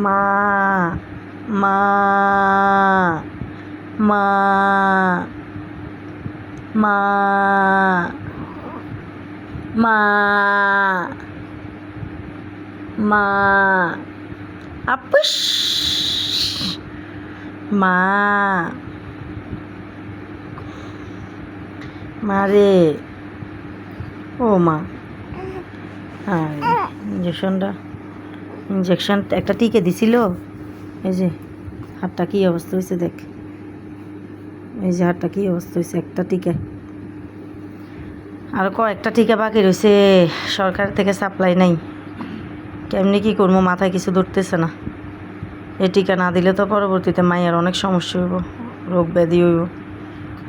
মা মা মা মা মা মা আপুস মা মারে ও মা হ্যাঁ ইঞ্জেকশন একটা টিকে দিছিল। এই যে হাতটা কী অবস্থা হয়েছে দেখ, এই যে হাতটা কী অবস্থা হয়েছে, একটা টিকা আর কয়েকটা টিকা বাকি রয়েছে, সরকার থেকে সাপ্লাই নাই। কেমনি কী করবো, মাথায় কিছু ধরতেছে না। এই টিকা না দিলে তো পরবর্তীতে মায়ের অনেক সমস্যা হইব, রোগ ব্যাধি হইব।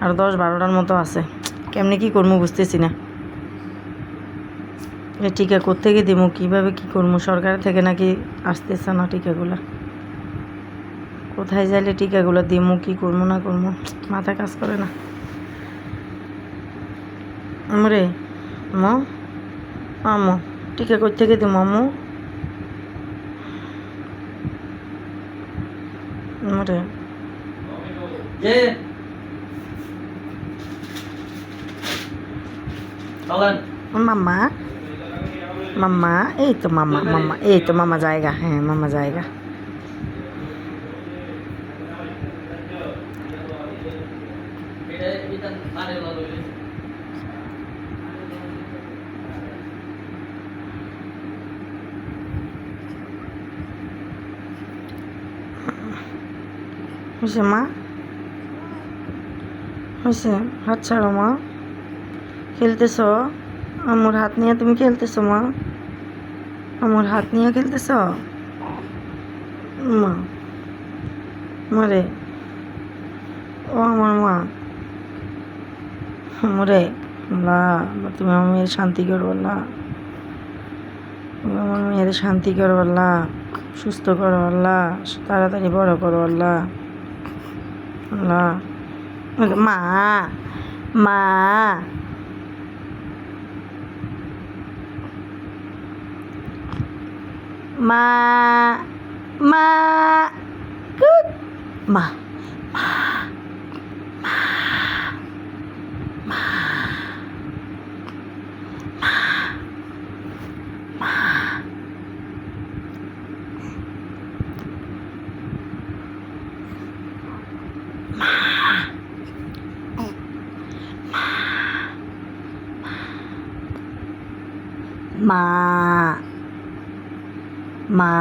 আর 10-12টার মতো আছে, কেমনি কী করবো বুঝতেছি না। এই টিকা কোত্থেকে দিব, কীভাবে কী করবো, সরকার থেকে নাকি আসতেছে না টিকাগুলো। কোথায় যাইলে টিকাগুলো দিব, কী করবো না করবো, মাথা কাজ করে না। আমরে আম্মু টিকা কই থেকে দিব আম্মু? আমরে মাম্মা মাম্মা এই তো মাম্মা মাম্মা এই তো মামা জায়গা, হ্যাঁ মামা জায়গা। হয়েছে মা, হয়েছে, হাত ছাড়ো মা। খেলতেছ আমার হাত নিয়ে, তুমি খেলতেছ মা, আমার হাত নিয়ে খেলতেছ মা? মারে ও আমার মা, মরে তুমি আমার মেয়ের শান্তি করো আল্লাহ, তুমি আমার মেয়ের শান্তি করো আল্লাহ, সুস্থ করো আল্লাহ, তাড়াতাড়ি বড় করো আল্লাহ। আল্লাহ মা মা মা মা গুড মা মা মা